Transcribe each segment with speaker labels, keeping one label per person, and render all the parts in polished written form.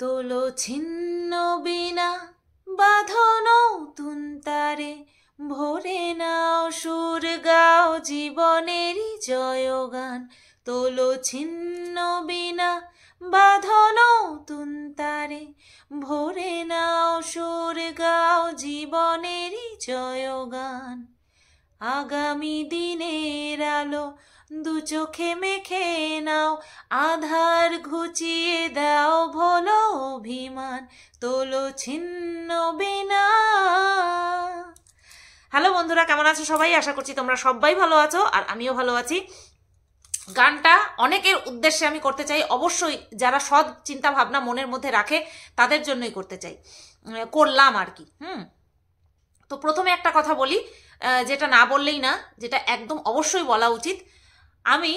Speaker 1: তোলো ছিন্ন বিনা বাঁধো নতুন তারে, ভরে নাও সুর গাও জীবনেরই জয়গান। তোলো ছিন্ন বিনা বাঁধো নতুন তারে, ভরে নাও সুর গাও জীবনেরই জয়গান। আগামী দিনের আলো দু চোখে মেখে নাও, আধার ঘুচিয়ে দাও ভোলো অভিমান। তোলো ছিন্ন বিনা। হ্যালো বন্ধুরা, কেমন আছো সবাই? আশা করছি তোমরা সবাই ভালো আছো, আর আমিও ভালো আছি। গানটা অনেকের উদ্দেশ্যে আমি করতে চাই, অবশ্যই যারা সৎ চিন্তা ভাবনা মনের মধ্যে রাখে তাদের জন্যই করতে চাই, করলাম আর কি। তো প্রথমে একটা কথা বলি, যেটা না বললেই না, যেটা একদম অবশ্যই বলা উচিত। আমি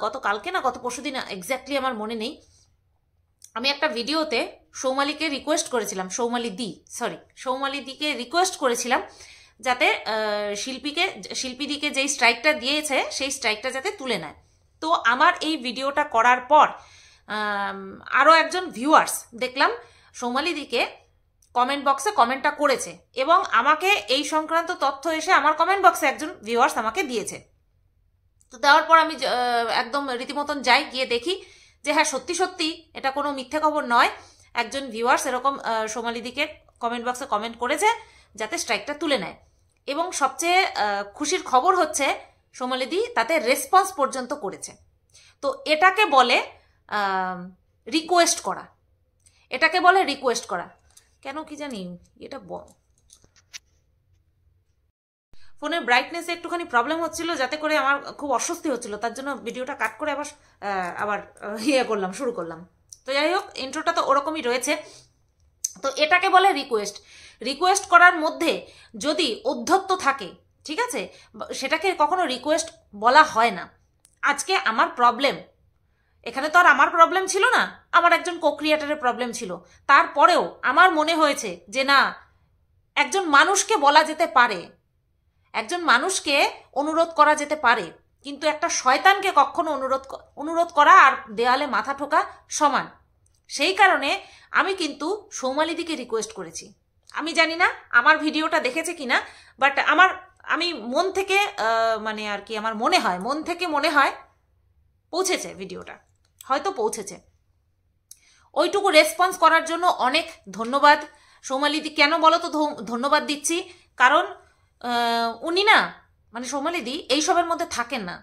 Speaker 1: গতকালকে না গত পরশুদিন, এক্স্যাক্টলি আমার মনে নেই, আমি একটা ভিডিওতে সৌমালিকে রিকোয়েস্ট করেছিলাম, সৌমালিদিকে রিকোয়েস্ট করেছিলাম যাতে শিল্পীদিকে যেই স্ট্রাইকটা দিয়েছে সেই স্ট্রাইকটা যাতে তুলে নেয়। তো আমার এই ভিডিওটা করার পর আরও একজন ভিউয়ার্স দেখলাম সৌমালিদিকে কমেন্ট বক্সে কমেন্টটা করেছে, এবং আমাকে এই সংক্রান্ত তথ্য এসে আমার কমেন্ট বক্সে একজন ভিউয়ার্স আমাকে দিয়েছে। তো দেওয়ার পর আমি একদম রীতিমতন যাই, গিয়ে দেখি যে হ্যাঁ, সত্যি সত্যি এটা কোনো মিথ্যে খবর নয়। একজন ভিউয়ার্স এরকম সৌমালিদিকে কমেন্ট বক্সে কমেন্ট করেছে যাতে স্ট্রাইকটা তুলে নেয়, এবং সবচেয়ে খুশির খবর হচ্ছে সৌমালিদি তাতে রেসপন্স পর্যন্ত করেছে। তো এটাকে বলে রিকোয়েস্ট করা, কেন কি জানি এটা ফোনের ব্রাইটনেসে একটুখানি প্রবলেম হচ্ছিল, যাতে করে আমার খুব অস্বস্তি হচ্ছিল, তার জন্য ভিডিওটা কাট করে আবার শুরু করলাম। তো যাই হোক, ইন্ট্রোটা তো ওরকমই রয়েছে। তো এটাকে বলে রিকোয়েস্ট করার মধ্যে যদি ঔদ্ধত্য থাকে, ঠিক আছে, সেটাকে কখনো রিকোয়েস্ট বলা হয় না। আজকে আমার প্রবলেম, এখানে তো আর আমার প্রবলেম ছিল না, আমার একজন কো-ক্রিয়েটরের প্রবলেম ছিল। তারপরেও আমার মনে হয়েছে যে না, একজন মানুষকে বলা যেতে পারে, একজন মানুষকে অনুরোধ করা যেতে পারে, কিন্তু একটা শয়তানকে কখনো অনুরোধ করা আর দেয়ালে মাথা ঠোকা সমান। সেই কারণে আমি কিন্তু সৌমালিদিকে রিকোয়েস্ট করেছি। আমি জানি না আমার ভিডিওটা দেখেছে কিনা, বাট আমি মন থেকে মানে আর কি, আমার মন থেকে মনে হয় পৌঁছেছে, ভিডিওটা হয়তো পৌঁছেছে। ওইটুকু রেসপন্স করার জন্য অনেক ধন্যবাদ সৌমালিদি। কেন বলো তো ধন্যবাদ দিচ্ছি? কারণ উনি না, মানে সৌমালিদি এইসবের মধ্যে থাকেন না,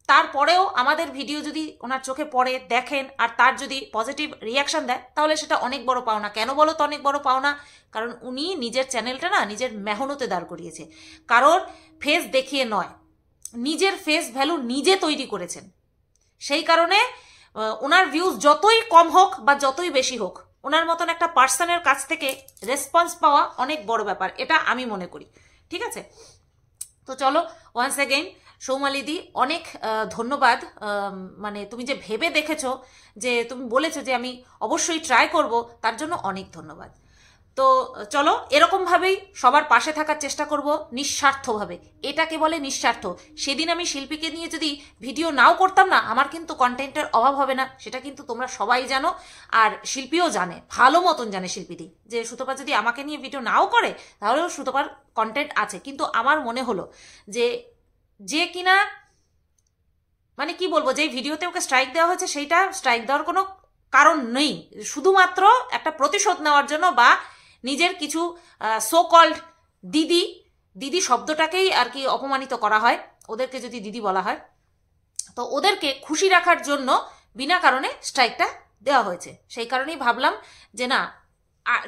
Speaker 1: তারপরেও আমাদের ভিডিও যদি ওনার চোখে পড়ে, দেখেন, আর তার যদি পজিটিভ রিয়াকশন দেয়, তাহলে সেটা অনেক বড় পাওনা। কেন বলো তো অনেক বড় পাওনা? কারণ উনি নিজের চ্যানেলটা না নিজের মেহনতে দাঁড় করিয়েছে, কারোর ফেস দেখিয়ে নয়, নিজের ফেস ভ্যালু নিজে তৈরি করেছেন। সেই কারণে ওনার ভিউজ যতই কম হোক বা যতই বেশি হোক, ওনার মতন একটা পার্সনের কাছ থেকে রেসপন্স পাওয়া অনেক বড় ব্যাপার, এটা আমি মনে করি। ঠিক আছে, তো চলো ওয়ান্স অ্যাগেইন সৌমালিদি অনেক ধন্যবাদ। মানে তুমি যে ভেবে দেখেছো, যে তুমি বলেছো যে আমি অবশ্যই ট্রাই করব, তার জন্য অনেক ধন্যবাদ। তো চলো এরকমভাবেই সবার পাশে থাকার চেষ্টা করব, নিঃস্বার্থভাবে। এটাকে বলে নিঃস্বার্থ। সেদিন আমি শিল্পীকে নিয়ে যদি ভিডিও নাও করতাম না, আমার কিন্তু কন্টেন্টের অভাব হবে না, সেটা কিন্তু তোমরা সবাই জানো, আর শিল্পীও জানে, ভালো মতন জানে শিল্পীদি, যে সুতপা যদি আমাকে নিয়ে ভিডিও নাও করে তাহলেও সুতপার কন্টেন্ট আছে। কিন্তু আমার মনে হলো যে কিনা, মানে কি বলবো, যেই ভিডিওতে ওকে স্ট্রাইক দেওয়া হয়েছে, সেইটা স্ট্রাইক দেওয়ার কোনো কারণ নেই, শুধুমাত্র একটা প্রতিশোধ নেওয়ার জন্য, বা নিজের কিছু সো কল্ড দিদি শব্দটাকেই আর কি অপমানিত করা হয়, ওদেরকে যদি দিদি বলা হয়, তো ওদেরকে খুশি রাখার জন্য বিনা কারণে স্ট্রাইকটা দেওয়া হয়েছে। সেই কারণেই ভাবলাম যে না,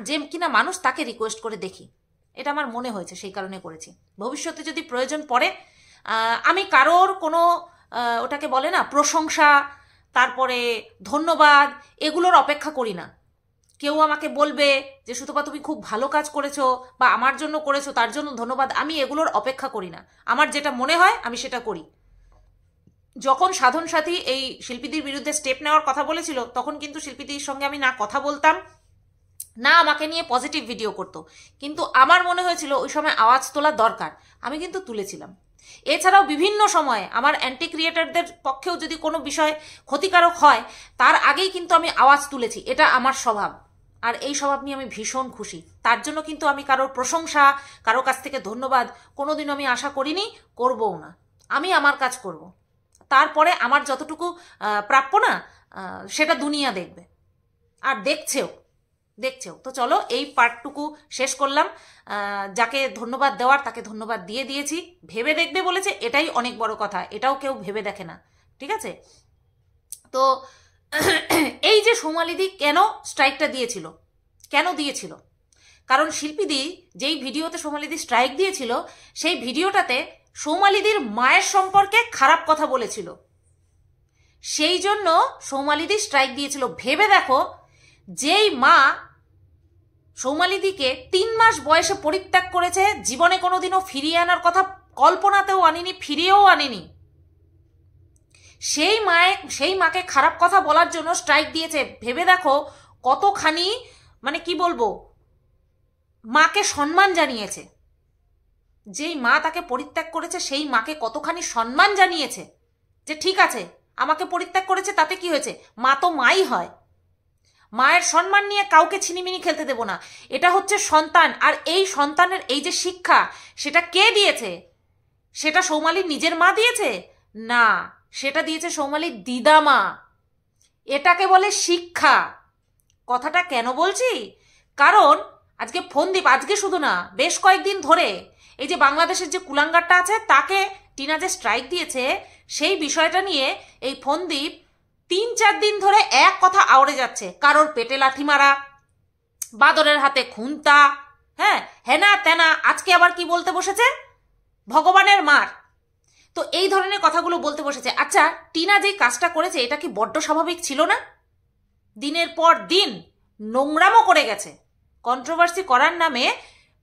Speaker 1: যে কিনা মানুষ, তাকে রিকোয়েস্ট করে দেখি, এটা আমার মনে হয়েছে, সেই কারণে করেছি। ভবিষ্যতে যদি প্রয়োজন পড়ে, আমি কারোর কোনো ওটাকে বলে না প্রশংসা, তারপরে ধন্যবাদ, এগুলোর অপেক্ষা করি না। কেউ আমাকে বলবে যে সুতপা তুমি খুব ভালো কাজ করেছো, বা আমার জন্য করেছো, তার জন্য ধন্যবাদ, আমি এগুলোর অপেক্ষা করি না। আমার যেটা মনে হয় আমি সেটা করি। যখন সাধন সাথী এই শিল্পীদের বিরুদ্ধে স্টেপ নেওয়ার কথা বলেছিল, তখন কিন্তু শিল্পীদের সঙ্গে আমি না কথা বলতাম, না আমাকে নিয়ে পজিটিভ ভিডিও করতো, কিন্তু আমার মনে হয়েছিল ওই সময় আওয়াজ তোলা দরকার, আমি কিন্তু তুলেছিলাম। এছাড়াও বিভিন্ন সময়ে আমার অ্যান্টি ক্রিয়েটরদের পক্ষেও যদি কোনো বিষয় ক্ষতিকারক হয়, তার আগেই কিন্তু আমি আওয়াজ তুলেছি, এটা আমার স্বভাব। আর এই স্বভাব নিয়ে আমি ভীষণ খুশি। তার জন্য কিন্তু আমি কারোর প্রশংসা, কারোর কাছ থেকে ধন্যবাদ কোনোদিনও আমি আশা করিনি, করবও না। আমি আমার কাজ করব, তারপরে আমার যতটুকু প্রাপ্য না সেটা দুনিয়া দেখবে, আর দেখছেও। তো চলো এই পার্টটুকু শেষ করলাম। যাকে ধন্যবাদ দেওয়ার তাকে ধন্যবাদ দিয়ে দিয়েছি, ভেবে দেখবে বলেছে, এটাই অনেক বড় কথা, এটাও কেউ ভেবে দেখে না, ঠিক আছে? তো এই যে সৌমালিদি কেন স্ট্রাইকটা দিয়েছিল, কারণ শিল্পীদি যেই ভিডিওতে সৌমালিদি স্ট্রাইক দিয়েছিল সেই ভিডিওটাতে সৌমালিদির মায়ের সম্পর্কে খারাপ কথা বলেছিল, সেই জন্য সৌমালিদি স্ট্রাইক দিয়েছিল। ভেবে দেখো, যেই মা সৌমালিদিকে 3 মাস বয়সে পরিত্যাগ করেছে, জীবনে কোনোদিনও ফিরিয়ে আনার কথা কল্পনাতেও আনেনি, ফিরিয়েও আনেনি, সেই মাকে খারাপ কথা বলার জন্য স্ট্রাইক দিয়েছে। ভেবে দেখো কতখানি, মানে কি বলবো, মাকে সম্মান জানিয়েছে। যেই মা তাকে পরিত্যাগ করেছে সেই মাকে কতখানি সম্মান জানিয়েছে, যে ঠিক আছে আমাকে পরিত্যাগ করেছে তাতে কি হয়েছে, মা তো মাই হয়, মায়ের সম্মান নিয়ে কাউকে ছিনিমিনি খেলতে দেব না। এটা হচ্ছে সন্তান, আর এই সন্তানের এই যে শিক্ষা, সেটা কে দিয়েছে? সেটা সৌমালির নিজের মা দিয়েছে না, সেটা দিয়েছে সৌমালির দিদামা। এটাকে বলে শিক্ষা। কথাটা কেন বলছি, কারণ আজকে ফোনদীপ, আজকে শুধু না বেশ কয়েকদিন ধরে এই যে বাংলাদেশের যে কুলাঙ্গারটা আছে তাকে টিনা যে স্ট্রাইক দিয়েছে, সেই বিষয়টা নিয়ে এই ফোনদীপ 3-4 দিন ধরে এক কথা আওড়ে যাচ্ছে। কারোর পেটে লাথি মারা, বাদরের হাতে খুন্তা, হ্যাঁ হেনা তেনা, আজকে আবার কি বলতে বসেছে, ভগবানের মার। তো এই ধরনের কথাগুলো বলতে বসেছে। আচ্ছা, টিনা যে কাজটা করেছে এটা কি বড্ড স্বাভাবিক ছিল না? দিনের পর দিন নোংরামও করে গেছে, কন্ট্রোভার্সি করার নামে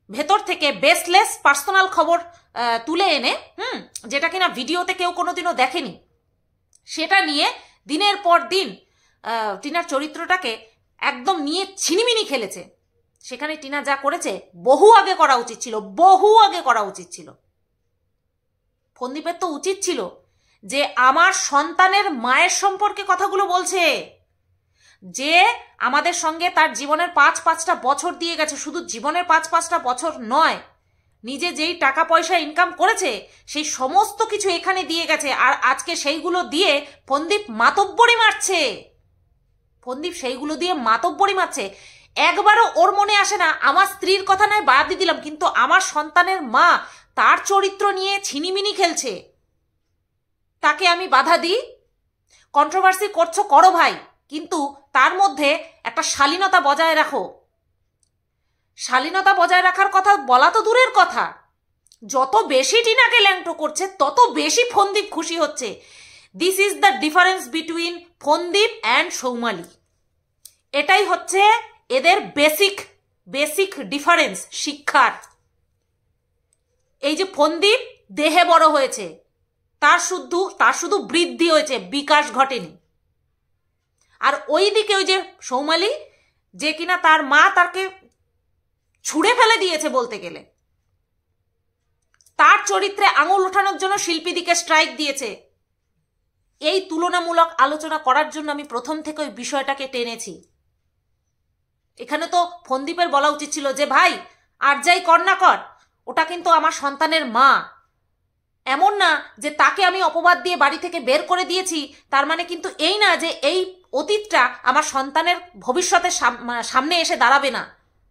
Speaker 1: ভেতর থেকে বেসলেস পার্সোনাল খবর তুলে এনে, যেটা কিনা ভিডিওতে কেউ কোনোদিনও দেখেনি, সেটা নিয়ে দিনের পর দিন টিনার চরিত্রটাকে একদম নিয়ে ছিনিমিনি খেলেছে। সেখানে টিনা যা করেছে বহু আগে করা উচিত ছিল। ফোনদীপের তো উচিত ছিল যে আমার সন্তানের মায়ের সম্পর্কে কথাগুলো বলছে, যে আমাদের সঙ্গে তার জীবনের 5-5টা বছর দিয়ে গেছে, শুধু জীবনের 5-5টা বছর নয়, নিজে যেই টাকা পয়সা ইনকাম করেছে সেই সমস্ত কিছু এখানে দিয়ে গেছে, আর আজকে সেইগুলো দিয়ে ফোনদীপ মাতব্বরি মারছে। একবারও ওর মনে আসে না, আমার স্ত্রীর কথা নয় বাদ দিয়ে দিলাম, কিন্তু আমার সন্তানের মা, তার চরিত্র নিয়ে ছিনিমিনি খেলছে, তাকে আমি বাধা দিই? কন্ট্রোভার্সি করছো করো ভাই, কিন্তু তার মধ্যে একটা শালীনতা বজায় রাখো। শালীনতা বজায় রাখার কথা বলা তো দূরের কথা, যত বেশি টিনাকে ল্যাংটো করছে তত বেশি ফোনদীপ খুশি হচ্ছে। This is the difference between ফোনদীপ অ্যান্ড সৌমালি। এটাই হচ্ছে এদের বেসিক ডিফারেন্স শিক্ষার। এই যে ফোনদীপ দেহে বড় হয়েছে, তার শুধু বৃদ্ধি হয়েছে, বিকাশ ঘটেনি। আর ওই দিকে ওই যে সৌমালি, যে কিনা তার মা তাকে ছুঁড়ে ফেলে দিয়েছে বলতে গেলে, তার চরিত্রে আঙুল ওঠানোর জন্য শিল্পীদিকে স্ট্রাইক দিয়েছে। এই তুলনামূলক আলোচনা করার জন্য আমি প্রথম থেকে ওই বিষয়টাকে টেনেছি। এখানে তো ফোনদীপের বলা উচিত ছিল যে ভাই আর যাই কর না কর, ওটা কিন্তু আমার সন্তানের মা। এমন না যে তাকে আমি অপবাদ দিয়ে বাড়ি থেকে বের করে দিয়েছি, তার মানে কিন্তু এই না যে এই অতীতটা আমার সন্তানের ভবিষ্যতের সামনে এসে দাঁড়াবে না,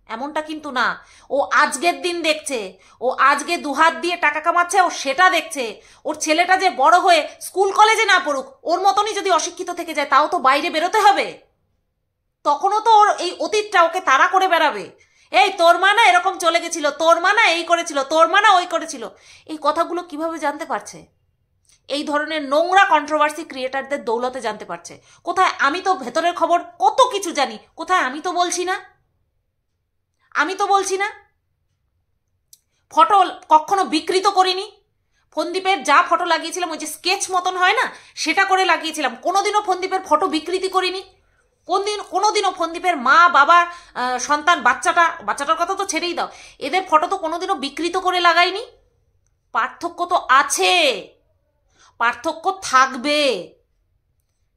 Speaker 1: এমনটা কিন্তু না। ও আজকের দিন দেখছে, ও আজকে দুহাত দিয়ে টাকা কামাচ্ছে, ও সেটা দেখছে। ওর ছেলেটা যে বড় হয়ে স্কুল কলেজে না পড়ুক, ওর মতনই যদি অশিক্ষিত থেকে যায়, তাও তো বাইরে বেরোতে হবে। তখনও তো ওর এই অতীতটা ওকে তাড়া করে বেড়াবে। এই তোর মা না এরকম চলে গেছিল, তোর মা না এই করেছিল, তোর মা না ওই করেছিল। এই কথাগুলো কিভাবে জানতে পারছে? এই ধরনের নোংরা কন্ট্রোভার্সি ক্রিয়েটারদের দৌলতে জানতে পারছে। কোথায়? আমি তো ভেতরের খবর কত কিছু জানি, কোথায়? আমি তো বলছি না। ফটো কখনো বিকৃত করিনি। ফোনদীপের যা ফটো লাগিয়েছিলাম, ওই যে স্কেচ মতন হয় না, সেটা করে লাগিয়েছিলাম। কোনোদিনও ফোনদীপের ফটো বিকৃতি করিনি। কোনোদিনও ফোনদীপের মা, বাবা, সন্তান, বাচ্চাটার কথা তো ছেড়েই দাও, এদের ফটো তো কোনোদিনও বিকৃত করে লাগাইনি। পার্থক্য তো আছে, পার্থক্য থাকবে,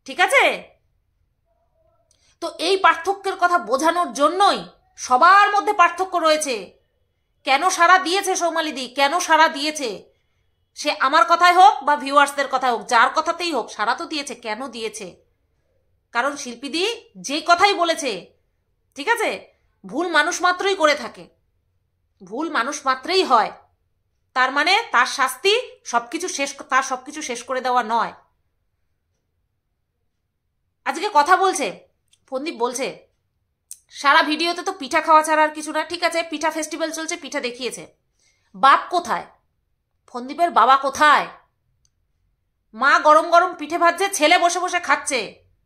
Speaker 1: ঠিক আছে? তো এই পার্থক্যের কথা বোঝানোর জন্যই সবার মধ্যে পার্থক্য রয়েছে। কেন সাড়া দিয়েছে সৌমালিদি, কেন সাড়া দিয়েছে, সে আমার কথাই হোক বা ভিউয়ার্সদের কথাই হোক, যার কথাতেই হোক, সাড়া তো দিয়েছে। কেন দিয়েছে? কারণ শিল্পীদি যেই কথাই বলেছে, ঠিক আছে, ভুল মানুষ মাত্রই করে থাকে, ভুল মানুষ মাত্রই হয়। তার মানে তার শাস্তি তার সবকিছু শেষ করে দেওয়া নয়। আজকে কথা বলছে ফন্দীপ, বলছে সারা ভিডিওতে তো পিঠা খাওয়া ছাড়া আর কিছু না। ঠিক আছে, পিঠা ফেস্টিভ্যাল চলছে, পিঠা দেখিয়েছে। বাপ কোথায়? ফন্দীপের বাবা কোথায়? মা গরম গরম পিঠে ভাজছে, ছেলে বসে বসে খাচ্ছে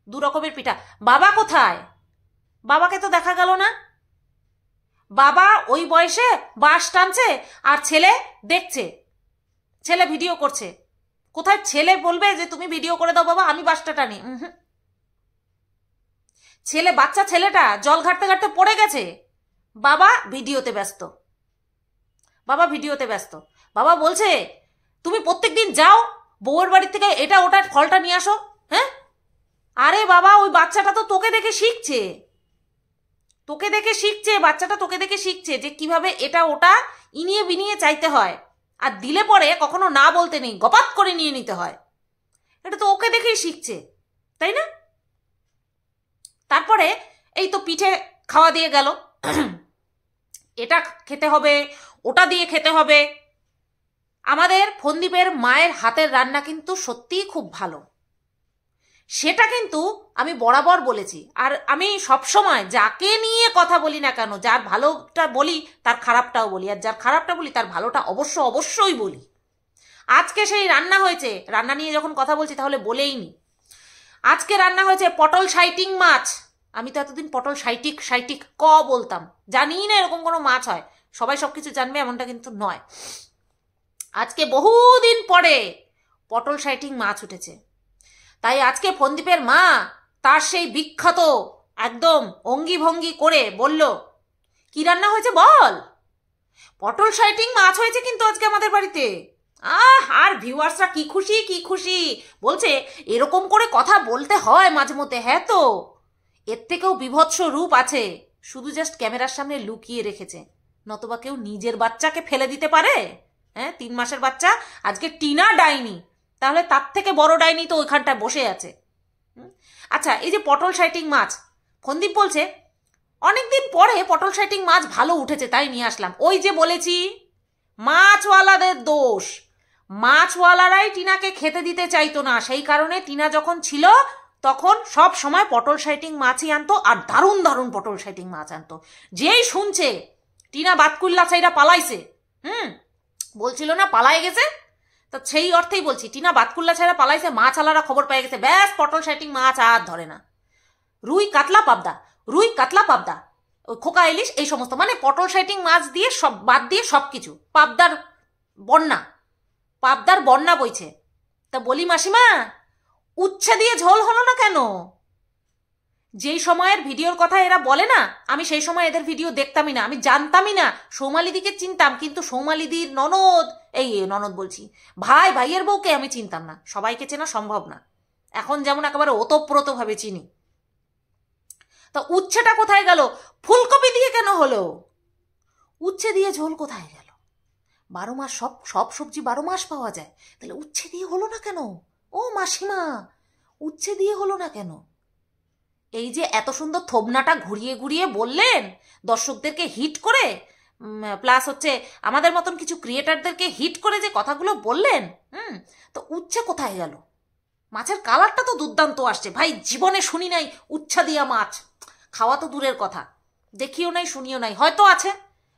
Speaker 1: 2 রকমের পিঠা। বাবা কোথায়? বাবাকে তো দেখা গেল না। বাবা ওই বয়সে বাঁশ টানছে আর ছেলে দেখছে, ছেলে ভিডিও করছে। কোথায় ছেলে বলবে যে তুমি ভিডিও করে দাও বাবা, আমি বাঁশটা টানি? বাচ্চা ছেলেটা জল ঘাটতে ঘাটতে পড়ে গেছে, বাবা ভিডিওতে ব্যস্ত। বাবা বলছে তুমি প্রত্যেকদিন যাও বউয়ের বাড়ি থেকে এটা ওটার ফলটা নিয়ে আসো। হ্যাঁ, আরে বাবা, ওই বাচ্চাটা তো তোকে দেখে শিখছে, বাচ্চাটা তোকে দেখে শিখছে যে কিভাবে এটা ওটা ইনিয়ে বিনিয়ে চাইতে হয়, আর দিলে পরে কখনো না বলতে নেই, গপাত করে নিয়ে নিতে হয়। এটা তো ওকে দেখেই শিখছে, তাই না? তারপরে এই তো পিঠে খাওয়া দিয়ে গেল, এটা খেতে হবে, ওটা দিয়ে খেতে হবে। আমাদের ফন্দীপের মায়ের হাতের রান্না কিন্তু সত্যিই খুব ভালো, সেটা কিন্তু আমি বরাবর বলেছি। আর আমি সবসময় যাকে নিয়ে কথা বলি না কেন, যার ভালোটা বলি তার খারাপটাও বলি, আর যার খারাপটা বলি তার ভালোটা অবশ্যই বলি। আজকে সেই রান্না হয়েছে, রান্না নিয়ে যখন কথা বলছি তাহলে বলেই নি। আজকে রান্না হয়েছে পটল সাইটিং মাছ। আমি তো এতদিন পটল সাইটিক বলতাম, জানি না এরকম কোনো মাছ হয়। সবাই সবকিছু জানবে এমনটা কিন্তু নয়। আজকে বহুদিন পরে পটল সাইটিং মাছ উঠেছে, তাই আজকে ফন্দীপের মা তার সেই বিখ্যাত একদম অঙ্গি ভঙ্গি করে বলল, কি রান্না হয়েছে বল? পটল সাইটিং মাছ হয়েছে কিন্তু আজকে আমাদের বাড়িতে। আর ভিউয়ার্সরা কি খুশি বলছে, এরকম করে কথা বলতে হয় মাঝে মধ্যে। হ্যাঁ, তো এর থেকেও বিভৎস রূপ আছে, শুধু জাস্ট ক্যামেরার সামনে লুকিয়ে রেখেছে। নতবা কেউ নিজের বাচ্চাকে ফেলে দিতে পারে? হ্যাঁ, 3 মাসের বাচ্চা। আজকে টিনা ডাইনি, তাহলে তার থেকে বড় ডাইনি তো ওইখানটায় বসে আছে। আচ্ছা, এই যে পটল সাইটিং মাছ, ফন্দীপ বলছে অনেকদিন পরে পটল সাইটিং মাছ ভালো উঠেছে তাই নিয়ে আসলাম। ওই যে বলেছি মাছওয়ালাদের দোষ, মাছওয়ালারাই টিনাকে খেতে দিতে চাইতো না, সেই কারণে টিনা যখন ছিল তখন সব সময় পটল সাইটিং মাছই আনতো, আর দারুণ দারুণ পটল সাইটিং মাছ আনতো। যেই শুনছে টিনা বাতকুল্লা চাইরা পালাইছে, বলছিল না পালাই গেছে, তো সেই অর্থেই বলছি টিনা বাতকুল্লা ছাড়া পালাইছে, মাছওয়ালারা খবর পেয়ে গেছে, ব্যাস পটল সাইটিং মাছ আর ধরে না। রুই কাতলা পাবদা, ওই খোকা ইলিশ, এই সমস্ত, মানে পটল সাইটিং মাছ দিয়ে সব বাদ দিয়ে সবকিছু। পাবদার বন্যা বইছে। তা বলি মাসিমা, উচ্ছে দিয়ে ঝোল হলো না কেন? যেই সময়ের ভিডিওর কথা এরা বলে না, আমি সেই সময় এদের ভিডিও দেখতামই না, আমি জানতামই না। সৌমালিদিকে চিনতাম, কিন্তু সৌমালিদির ননদ বলছি, ভাইয়ের বউকে আমি চিনতাম না। সবাইকে চেনা সম্ভব না, এখন যেমন একেবারে ওতপ্রোত ভাবে চিনি। তা উচ্ছেটা কোথায় গেল? ফুলকপি দিয়ে কেন হলো? উচ্ছে দিয়ে ঝোল কোথায় গেল? 12 মাস সব সবজি 12 মাস পাওয়া যায়, তাহলে উচ্ছে দিয়ে হলো না কেন? ও মাসিমা, উচ্ছে দিয়ে হলো না কেন? এই যে এত সুন্দর থোবনাটা ঘুরিয়ে ঘুরিয়ে বললেন, দর্শকদেরকে হিট করে, প্লাস হচ্ছে আমাদের মতন কিছু ক্রিয়েটারদেরকে হিট করে যে কথাগুলো বললেন, তো উচ্ছে কোথায় গেল? মাছের কালারটা তো দুর্দান্ত আসছে ভাই, জীবনে শুনি নাই উচ্ছা দিয়া মাছ। খাওয়া তো দূরের কথা, দেখিও নাই শুনিও নাই। হয়তো আছে,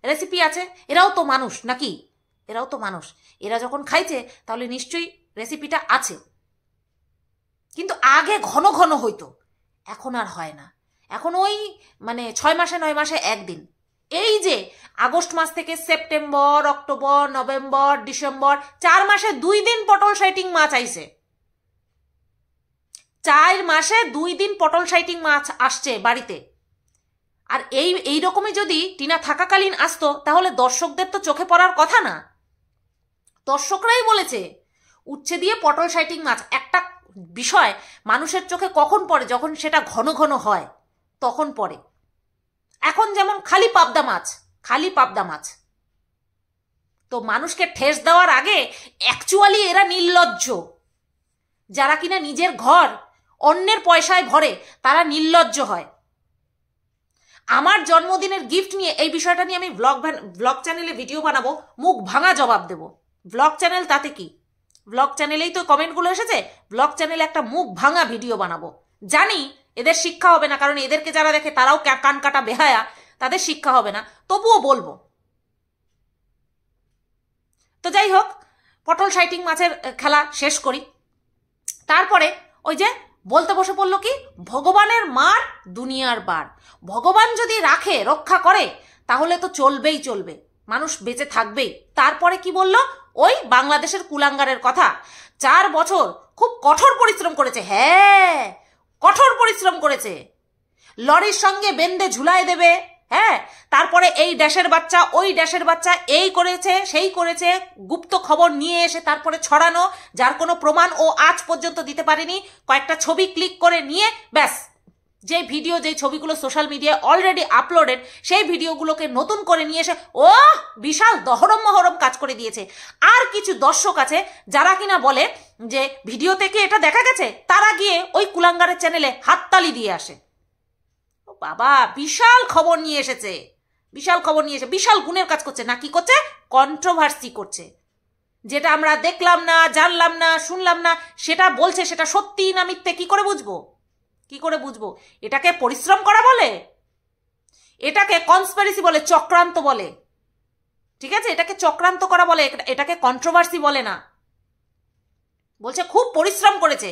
Speaker 1: রেসিপি আছে, এরাও তো মানুষ নাকি? এরা যখন খাইছে তাহলে নিশ্চয়ই রেসিপিটা আছে। কিন্তু আগে ঘন ঘন হইতো, এখন আর হয় না। এখন ওই 6 মাসে 9 মাসে একদিন। এই যে আগস্ট মাস থেকে সেপ্টেম্বর, অক্টোবর, নভেম্বর, ডিসেম্বর, 4 মাসে 2 দিন পটল সাইটিং মাছ আইছে। 4 মাসে 2 দিন পটল সাইটিং মাছ আসছে বাড়িতে। আর এই রকমই যদি টিনা থাকাকালীন আসতো তাহলে দর্শকদের তো চোখে পড়ার কথা না। দর্শকরাই বলেছে উচ্ছে দিয়ে পটল সাইটিং মাছ। একটা বিষয় মানুষের চোখে কখন পড়ে? যখন সেটা ঘন ঘন হয়, তখন পড়ে। এখন যেমন খালি পাবদা মাছ, খালি পাবদা মাছ। তো মানুষকে ঠেস দেওয়ার আগে অ্যাকচুয়ালি এরা নির্লজ্জ। যারা কিনা নিজের ঘর অন্যের পয়সায় ভরে তারা নির্লজ্জ হয়। আমার জন্মদিনের গিফট নিয়ে এই বিষয়টা নিয়ে আমি ব্লগ চ্যানেলে ভিডিও বানাবো, মুখ ভাঙা জবাব দেব। ব্লগ চ্যানেল তাতে কি, ব্লগ চ্যানেলেই তো কমেন্টগুলো এসেছে, ব্লগ চ্যানেলে একটা মুখ ভাঙা ভিডিও বানাবো। জানি এদের শিক্ষা হবে না, কারণ এদেরকে যারা দেখে তারাও কান কাটা বেহায়া, তাদের শিক্ষা হবে না, তবুও বলবো। তো যাই হোক, পটল সাইটিং মাছের খেলা শেষ করি। তারপরে ওই যে বলতে বসে পড়লো কি, ভগবানের মার দুনিয়ার বার। ভগবান যদি রাখে, রক্ষা করে, তাহলে তো চলবেই চলবে, মানুষ বেঁচে থাকবেই। তারপরে কি বললো, ওই বাংলাদেশের কুলাঙ্গারের কথা। 4 বছর খুব কঠোর পরিশ্রম করেছে, হ্যাঁ কঠোর পরিশ্রম করেছে, লরির সঙ্গে বেঁধে ঝুলাই দেবে, হ্যাঁ। তারপরে এই ড্যাশের বাচ্চা, ওই ড্যাশের বাচ্চা, এই করেছে সেই করেছে, গুপ্ত খবর নিয়ে এসে তারপরে ছড়ানো, যার কোনো প্রমাণ ও আজ পর্যন্ত দিতে পারেনি। কয়েকটা ছবি ক্লিক করে নিয়ে ব্যাস, যে ভিডিও, যে ছবিগুলো সোশ্যাল মিডিয়ায় অলরেডি আপলোডেড, সেই ভিডিওগুলোকে নতুন করে নিয়ে এসে ও বিশাল দহরম মহরম কাজ করে দিয়েছে। আর কিছু দর্শক আছে যারা কিনা বলে যে ভিডিও থেকে এটা দেখা গেছে, তারা গিয়ে ওই কুলাঙ্গারের চ্যানেলে হাততালি দিয়ে আসে। বাবা, বিশাল খবর নিয়ে এসেছে, বিশাল খবর নিয়ে এসে বিশাল গুণের কাজ করছে। না কি করছে, কন্ট্রোভার্সি করছে। যেটা আমরা দেখলাম না, জানলাম না, শুনলাম না, সেটা বলছে, সেটা সত্যি না মিথ্যে কি করে বুঝবো, কি করে বুঝবো? এটাকে পরিশ্রম করা বলে, এটাকে কনস্পিরেসি বলে, চক্রান্ত বলে, ঠিক আছে? এটাকে চক্রান্ত করা বলে, এটাকে কন্ট্রোভার্সি বলে না। বলছে খুব পরিশ্রম করেছে।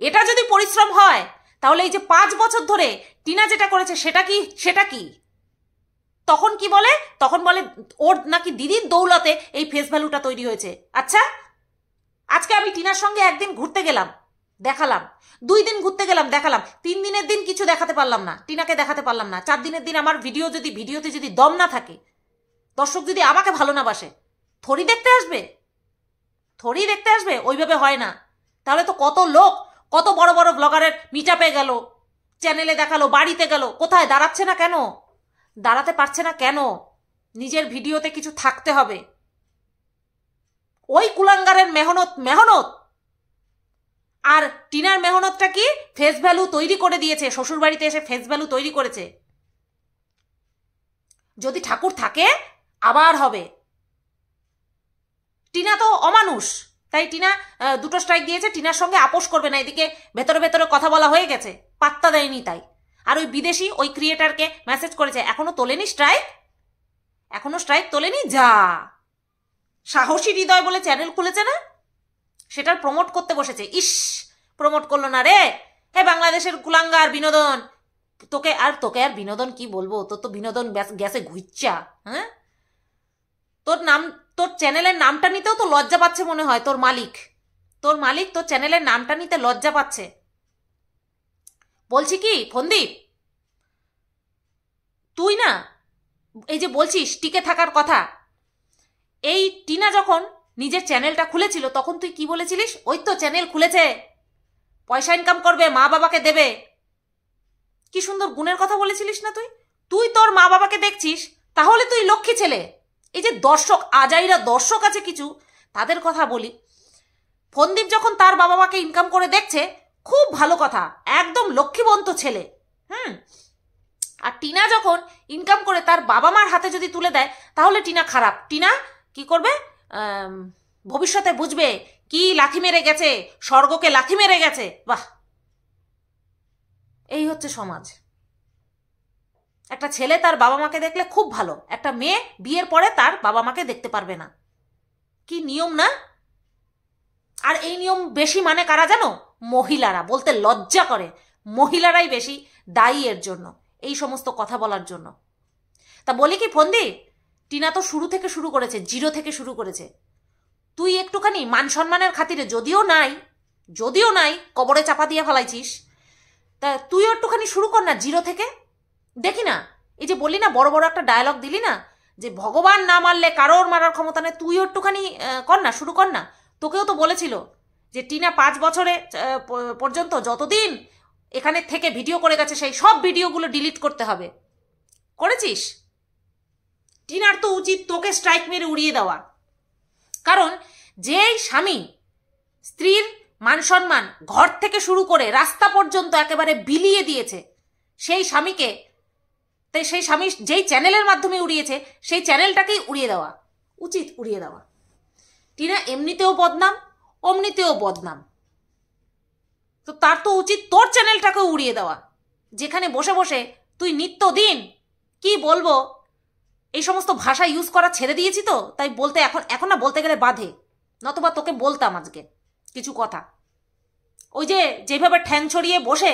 Speaker 1: এটা যদি পরিশ্রম হয়, তাহলে এই যে 5 বছর ধরে টিনা যেটা করেছে সেটা কি? তখন কি বলে? তখন বলে ওর নাকি দিদির দৌলতে এই ফেস ভ্যালুটা তৈরি হয়েছে। আচ্ছা, আজকে আমি টিনার সঙ্গে একদিন ঘুরতে গেলাম, দেখালাম, 2 দিন ঘুরতে গেলাম, দেখালাম, 3 দিনের দিন কিছু দেখাতে পারলাম না, টিনাকে দেখাতে পারলাম না, 4 দিনের দিন আমার ভিডিওতে যদি দম না থাকে, দর্শক যদি আমাকে ভালো না বাসে, থরি দেখতে আসবে? থরি দেখতে আসবে? ওইভাবে হয় না। তাহলে তো কত লোক, কত বড় বড় ব্লগারের মিটআপে গেল, চ্যানেলে দেখালো, বাড়িতে গেল, কোথায় দাঁড়াচ্ছে না কেন? দাঁড়াতে পারছে না কেন? নিজের ভিডিওতে কিছু থাকতে হবে। ওই কুলাঙ্গারের মেহনত আর টিনার মেহনতটা কি? ফেস ভ্যালু তৈরি করে দিয়েছে, শ্বশুর বাড়িতে এসে ফেস ভ্যালু তৈরি করেছে। যদি ঠাকুর থাকে আবার হবে। টিনা তো অমানুষ, তাই টিনা 2টো স্ট্রাইক দিয়েছে, টিনার সঙ্গে আপোষ করবে না, এদিকে ভেতরে ভেতরে কথা বলা হয়ে গেছে, পাত্তা দেয়নি তাই। আর ওই বিদেশি ওই ক্রিয়েটারকে মেসেজ করেছে, এখনো তোলেনি স্ট্রাইক, এখনো স্ট্রাইক তোলেনি, যা সাহসী হৃদয় বলে চ্যানেল খুলেছে না, সেটার প্রমোট করতে বসেছে। ইস, প্রমোট করলো না রে, হে বাংলাদেশের কুলাঙ্গার বিনোদন। তোকে আর বিনোদন কি বলবো, তোর তো বিনোদন গেছে ঘুইচ্ছা। হ্যাঁ, তোর চ্যানেলের নামটা নিতেও তো লজ্জা পাচ্ছে মনে হয় তোর মালিক তোর চ্যানেলের নামটা নিতে লজ্জা পাচ্ছে। বলছি কি ফন্দীপ, তুই না এই যে বলছিস টিকে থাকার কথা, এই টিনা যখন নিজের চ্যানেলটা খুলেছিল তখন তুই কি বলেছিলিস? ওই তো চ্যানেল খুলেছে, পয়সা ইনকাম করবে, মা বাবাকে দেবে। কি সুন্দর গুণের কথা বলেছিলিস না তুই তোর মা বাবাকে দেখছিস, তাহলে তুই লক্ষ্মী ছেলে। এই যে দর্শক, আজাইরা দর্শক আছে কিছু, তাদের কথা বলি। ফন্দীপ যখন তার বাবা মাকে ইনকাম করে দেখছে, খুব ভালো কথা, একদম লক্ষ্মীবন্ত ছেলে। আর টিনা যখন ইনকাম করে তার বাবা মার হাতে যদি তুলে দেয়, তাহলে টিনা খারাপ। টিনা কি করবে? ভবিষ্যতে বুঝবে কি লাথি মেরে গেছে, স্বর্গকে লাথি মেরে গেছে। বাহ, এই হচ্ছে সমাজ। একটা ছেলে তার বাবা মাকে দেখলে খুব ভালো, একটা মেয়ে বিয়ের পরে তার বাবা মাকে দেখতে পারবে না। কি নিয়ম না? আর এই নিয়ম বেশি মানে কারা জানো? মহিলারা। বলতে লজ্জা করে, মহিলারাই বেশি দায়ী এর জন্য, এই সমস্ত কথা বলার জন্য। তা বলি কি ফন্দীপ, টিনা তো শুরু থেকে শুরু করেছে, 0 থেকে শুরু করেছে। তুই একটুখানি মান সম্মানের খাতিরে, যদিও নাই কবরে চাপা দিয়ে ফেলাইছিস, তা তুইও একটুখানি শুরু কর না 0 থেকে। দেখি না, এই যে বললি না, বড় বড় একটা ডায়লগ দিলি না, যে ভগবান না মারলে কারোর মারার ক্ষমতা নেই, তুইও একটুখানি কর না, শুরু কর না। তোকেও তো বলেছিল যে টিনা 5 বছরে পর্যন্ত যতদিন এখানে থেকে ভিডিও করে গেছে, সেই সব ভিডিওগুলো ডিলিট করতে হবে। করেছিস? টিনার তো উচিত তোকে স্ট্রাইক মেরে উড়িয়ে দেওয়া। কারণ যেই স্বামী স্ত্রীর মান সম্মান ঘর থেকে শুরু করে রাস্তা পর্যন্ত একেবারে বিলিয়ে দিয়েছে, সেই স্বামীকে, তাই সেই স্বামী যেই চ্যানেলের মাধ্যমে উড়িয়েছে সেই চ্যানেলটাকেই উড়িয়ে দেওয়া উচিত, উড়িয়ে দেওয়া। টিনা এমনিতেও বদনাম, অমনিতেও বদনাম, তো তার তো উচিত তোর চ্যানেলটাকেও উড়িয়ে দেওয়া, যেখানে বসে বসে তুই নিত্যদিন, কি বলবো, এই সমস্ত ভাষা ইউজ করা ছেড়ে দিয়েছি তো, তাই বলতে এখন না বলতে গেলে বাধে, নতুবা তোকে বলতাম আজকে কিছু কথা। ওই যে যেভাবে ঠ্যাং ছড়িয়ে বসে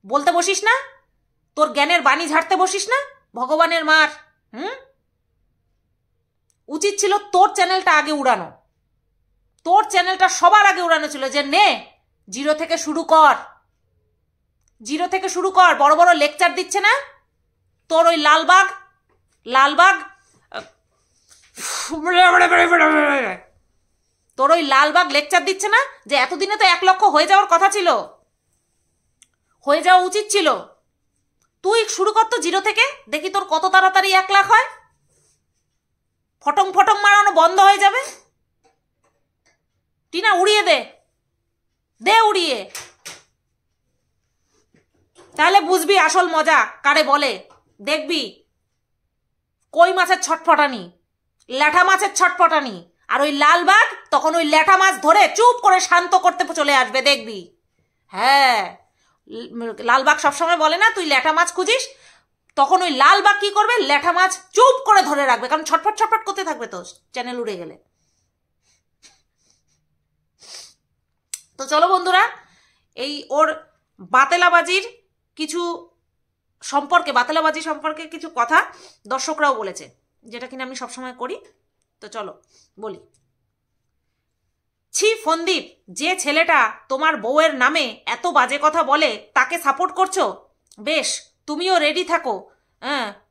Speaker 1: বলতে বসিস না, তোর জ্ঞানের বাণী ঝাড়তে বসিস না, ভগবানের মার। উচিত ছিল তোর চ্যানেলটা আগে উড়ানো, তোর চ্যানেলটা সবার আগে উড়ানো ছিল, যে নে জিরো থেকে শুরু কর, জিরো থেকে শুরু কর। বড় বড় লেকচার দিচ্ছে না তোর ওই লালবাগ, তোর ওই লালবাগ লেকচার দিচ্ছে না, যে এতদিনে তো 1 লক্ষ হয়ে যাওয়ার কথা ছিল, হয়ে যাওয়া উচিত ছিল। তুই শুরু কর তো জিরো থেকে, দেখি তোর কত তাড়াতাড়ি 1 লাখ হয়। ফটং ফটং মারানো বন্ধ হয়ে যাবে। টিনা উড়িয়ে দে, দে উড়িয়ে, তাহলে বুঝবি আসল মজা কারে বলে। দেখবি কই মাছের ছটফটানি, ল্যাঠা মাছের ছটফটানি, আর ওই লালবাগ তখন ওই ল্যাঠা মাছ ধরে চুপ করে শান্ত করতে চলে আসবে, দেখবি। হ্যাঁ, লালবাগ সবসময় বলে না তুই ল্যাঠা মাছ খুঁজিস, তখন ওই লালবাগ কি করবে, ল্যাঠা মাছ চুপ করে ধরে রাখবে, কারণ ছটফট ছটফট করতে থাকবে তো চ্যানেল উড়ে গেলে। তো চলো বন্ধুরা, এই ওর বাতেলাবাজির কিছু সম্পর্কে, বাতেলাবাজি সম্পর্কে কিছু কথা দর্শকরাও বলেছে, যেটা কিনা আমি সবসময় করি। তো চলো বলি। ছি ফন্দীপ, যে ছেলেটা তোমার বউয়ের নামে এত বাজে কথা বলে তাকে সাপোর্ট করছো, বেশ তুমিও রেডি থাকো।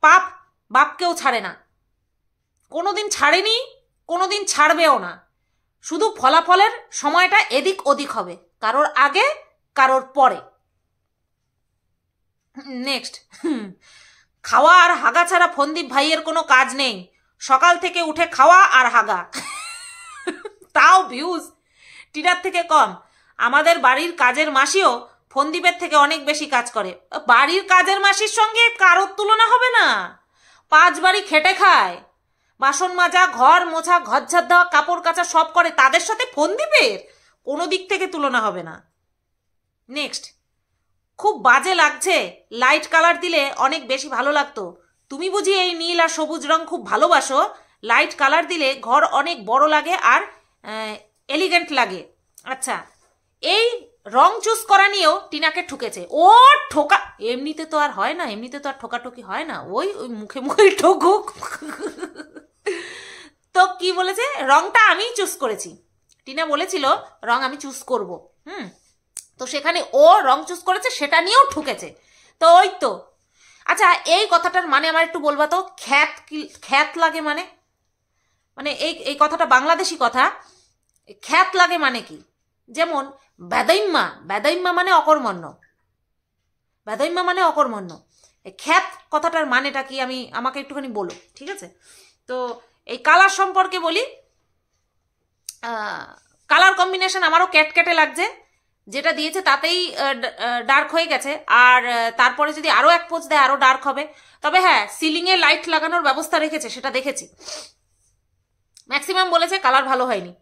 Speaker 1: পাপ বাপকেও ছাড়ে না, কোনোদিন ছাড়েনি, কোনোদিন ছাড়বেও না। শুধু ফলাফলের সময়টা এদিক ওদিক হবে, কারোর আগে কারোর পরে। নেক্সট, খাওয়া আর হাগা ছাড়া ফন্দীপ ভাইয়ের কোনো কাজ নেই, সকাল থেকে উঠে খাওয়া আর হাগা। তাও ভিউজ টিনার থেকে কম। আমাদের বাড়ির কাজের মাসিও ফন্দীপের থেকে অনেক বেশি কাজ করে। বাড়ির কাজের মাসির সঙ্গে কারোর তুলনা হবে না, 5 বাড়ি খেটে খায়, বাসন মাজা, ঘর মোছা, ঘর ঝাড় দেওয়া, কাপড় কাচা সব করে, তাদের সাথে ফন্দীপের কোনো দিক থেকে তুলনা হবে না। নেক্সট, খুব বাজে লাগছে, লাইট কালার দিলে অনেক বেশি ভালো লাগতো। তুমি বুঝি এই নীল আর সবুজ রং খুব ভালোবাসো, লাইট কালার দিলে ঘর অনেক বড় লাগে আর এলিগেন্ট লাগে। আচ্ছা, এই রং চুজ করা নিয়েও টিনাকে ঠুকেছে। ও ঠোকা, এমনিতে তো আর হয় না, এমনিতে তো আর ঠোকাঠুকি হয় না, ওই ওই মুখে মুখে ঠকুক। তো কি বলেছে, রংটা আমি চুজ করেছি। টিনা বলেছিল রং আমি চুজ করব, তো সেখানে ও রং চুজ করেছে, সেটা নিয়েও ঠুকেছে। তো ওই তো। আচ্ছা, এই কথাটার মানে আমার একটু বলবা তো, খ্যাত লাগে মানে, এই কথাটা বাংলাদেশি কথা, খ্যাত লাগে মানে কি? যেমন বেদৈম্মা মানে অকর্মণ্য, বেদৈম্মা মানে অকর্মণ্য। খ্যাত কথাটার মানেটা কি আমাকে একটুখানি বলো, ঠিক আছে? তো এই কালার সম্পর্কে বলি, কালার কম্বিনেশন আমারও ক্যাটক্যাটে লাগছে, যেটা দিয়েছে তাতেই ডার্ক হয়ে গেছে, আর তারপরে যদি আরও 1 পোজ দেয় আরও ডার্ক হবে। তবে হ্যাঁ, সিলিংয়ে লাইট লাগানোর ব্যবস্থা রেখেছে, সেটা দেখেছি। ম্যাক্সিমাম বলেছে কালার ভালো হয়নি।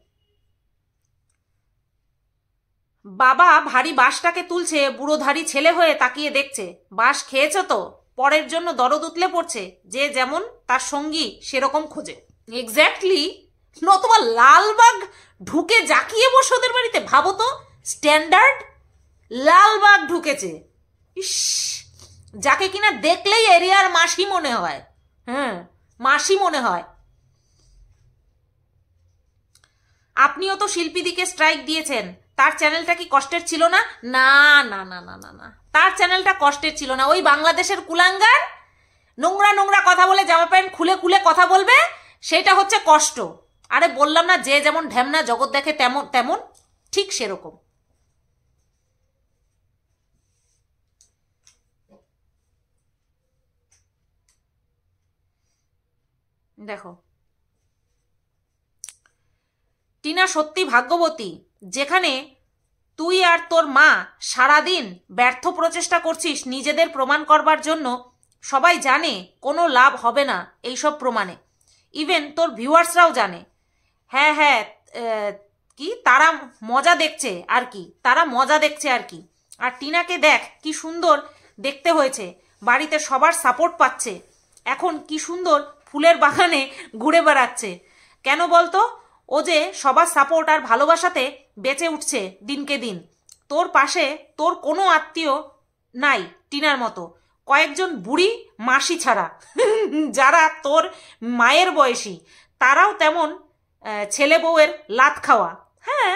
Speaker 1: বাবা ভারী বাঁশটাকে তুলছে, বুড়োধারী ছেলে হয়ে তাকিয়ে দেখছে। বাঁশ খেয়েছ তো, পরের জন্য দরদ উতলে পড়ছে, যে যেমন তার সঙ্গী সেরকম খোঁজে। এক্স্যাক্টলি, নতুবা লালবাগ ঢুকে জাকিয়ে বসে ওদের বাড়িতে। ভাবো তো, স্ট্যান্ডার্ড লালবাগ ঢুকেছে, ইস, যাকে কিনা দেখলেই এরিয়ার মাসি মনে হয়। মাসি মনে হয়। আপনিও তো শিল্পীদিকে স্ট্রাইক দিয়েছেন, তার চ্যানেলটা কি কষ্টের ছিল না? না না না না না না, তার চ্যানেলটা কষ্টের ছিল না। ওই বাংলাদেশের কুলাঙ্গার নোংরা নোংরা কথা বলে, জামা প্যান্ট খুলে খুলে কথা বলবে, সেটা হচ্ছে কষ্ট। আরে বললাম না, যে যেমন ঢ্যামনা জগৎ দেখে তেমন তেমন, ঠিক সেরকম। দেখো, টিনা সত্যি ভাগ্যবতী, যেখানে তুই আর তোর মা সারাদিন ব্যর্থ প্রচেষ্টা করছিস নিজেদের প্রমাণ করবার জন্য। সবাই জানে কোনো লাভ হবে না এইসব প্রমাণে, ইভেন তোর ভিউয়ার্সরাও জানে। হ্যাঁ হ্যাঁ, কি তারা মজা দেখছে আর কি, তারা মজা দেখছে আর কি। আর টিনাকে দেখ কি সুন্দর দেখতে হয়েছে, বাড়িতে সবার সাপোর্ট পাচ্ছে, এখন কি সুন্দর ফুলের বাগানে ঘুরে বেড়াচ্ছে। কেন বলতো? ও যে সবার সাপোর্ট আর ভালোবাসাতে বেঁচে উঠছে দিনকে দিন। তোর পাশে তোর কোনো আত্মীয় নাই টিনার মতো, কয়েকজন বুড়ি মাসি ছাড়া যারা তোর মায়ের বয়সী, তারাও তেমন ছেলে বউয়ের লাত খাওয়া। হ্যাঁ,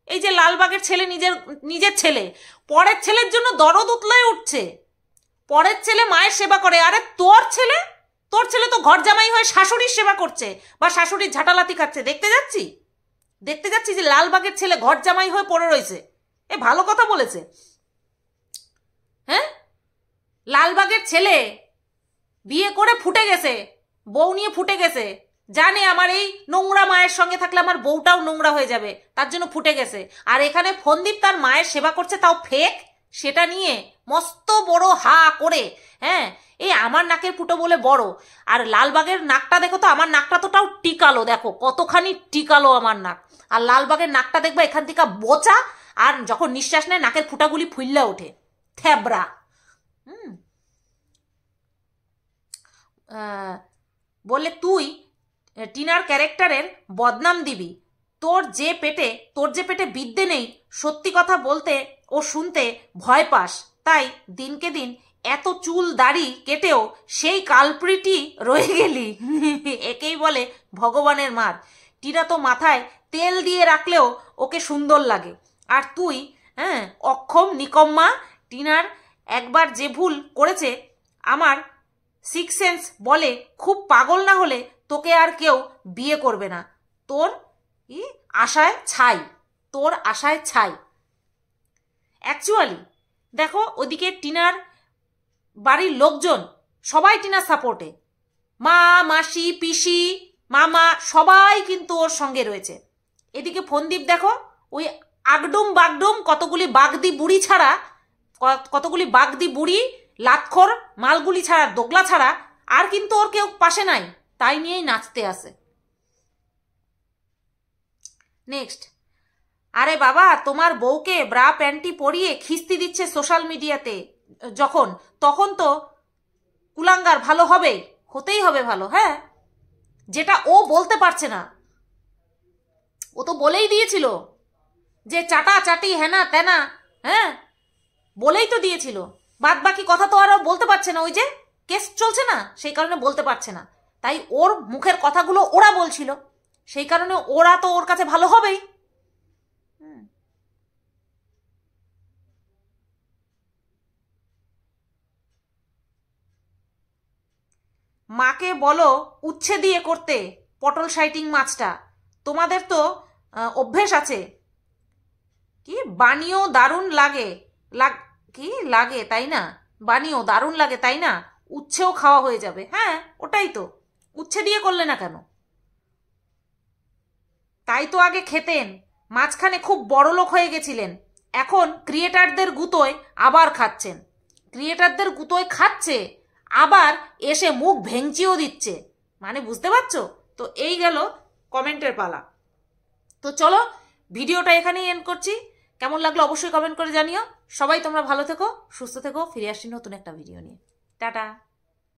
Speaker 1: এই যে লালবাগের ছেলে নিজের ছেলে, পরের ছেলের জন্য দরদ উতলায় উঠছে। পরের ছেলে মায়ের সেবা করে, আরে তোর ছেলে তো ঘর জামাই হয়ে শাশুড়ির সেবা করছে বা শাশুড়ির ঝাঁটালাতি খাচ্ছে। দেখতে যাচ্ছি যে লালবাগের ছেলে ঘর জামাই হয়ে পড়ে রয়েছে। এ ভালো কথা বলেছে। হ্যাঁ, লালবাগের ছেলে বিয়ে করে ফুটে গেছে, বউ নিয়ে ফুটে গেছে, জানে আমার এই নোংরা মায়ের সঙ্গে থাকলে আমার বউটাও নোংরা হয়ে যাবে, তার জন্য ফুটে গেছে। আর এখানে ফন্দীপ তার মায়ের সেবা করছে, তাও ফেক, সেটা নিয়ে মস্ত বড় হা করে। হ্যাঁ, এই আমার নাকের ফুটো বলে বড়। আর লালবাগের নাকটা দেখো তো, আমার নাকটা তোটাও টিকালো, দেখো কতখানি টিকালো আমার নাক। আর লালবাগের নাকটা দেখবা এখান থেকে বোচা, আর যখন নিঃশ্বাস নেয় নাকের ফুটাগুলি ফুললা ওঠে, থ্যাবরা। বললে তুই টিনার ক্যারেক্টারের বদনাম দিবি, তোর যে পেটে বিদ্যে নেই, সত্যি কথা বলতে ও শুনতে ভয় পাস, তাই দিনকে দিন এত চুল দাড়ি কেটেও সেই কালপ্রিটই রয়ে গেলি। একেই বলে ভগবানের মার। টিনা তো মাথায় তেল দিয়ে রাখলেও ওকে সুন্দর লাগে, আর তুই অক্ষম নিকম্মা। টিনার একবার যে ভুল করেছে, আমার সিক্স সেন্স বলে খুব পাগল না হলে তোকে আর কেউ বিয়ে করবে না। তোর আশায় ছাই। অ্যাকচুয়ালি দেখো, ওদিকে টিনার বাড়ির লোকজন সবাই টিনার সাপোর্টে, মা, মাসি, পিসি, মামা সবাই কিন্তু ওর সঙ্গে রয়েছে। এদিকে ফন্দীপ দেখো, ওই আগডুম বাগডুম কতগুলি বাগদি বুড়ি লাতখোর মালগুলি ছাড়া, দোগলা ছাড়া আর কিন্তু ওর কেউ পাশে নাই, তাই নিয়েই নাচতে আসে। নেক্সট, আরে বাবা, তোমার বউকে ব্রা প্যান্টি পরিয়ে খিস্তি দিচ্ছে সোশ্যাল মিডিয়াতে তখন তো কুলাঙ্গার ভালো হবেই, হতেই হবে ভালো। হ্যাঁ, যেটা ও বলতে পারছে না, ও তো বলেই দিয়েছিল যে চাটা চাটি হেনা তেনা, হ্যাঁ বলেই তো দিয়েছিল। বাদ বাকি কথা তো আর বলতে পারছে না, ওই যে কেস চলছে না, সেই কারণে বলতে পারছে না। তাই ওর মুখের কথাগুলো ওরা বলছিল, সেই কারণে ওরা তো ওর কাছে ভালো হবেই। মাকে বলো উচ্ছে দিয়ে করতে পটল সাইটিং মাছটা, তোমাদের তো অভ্যেস আছে। কি বানিও দারুণ লাগে, তাই না? বানিও দারুণ লাগে তাই না? উচ্ছেও খাওয়া হয়ে যাবে। হ্যাঁ, ওটাই তো, উচ্ছে দিয়ে করলে না কেন? তাই তো আগে খেতেন, মাঝখানে খুব বড় লোক হয়ে গেছিলেন, এখন ক্রিয়েটারদের গুতোয় আবার খাচ্ছেন। ক্রিয়েটারদের গুতোয় খাচ্ছে, আবার এসে মুখ ভেঙচিও দিচ্ছে, মানে বুঝতে পারছো তো? এই গেল কমেন্টের পালা। তো চলো, ভিডিওটা এখানেই এন্ড করছি। কেমন লাগলো অবশ্যই কমেন্ট করে জানিও। সবাই তোমরা ভালো থেকো, সুস্থ থেকো, ফিরে আসছি নতুন একটা ভিডিও নিয়ে। টাটা।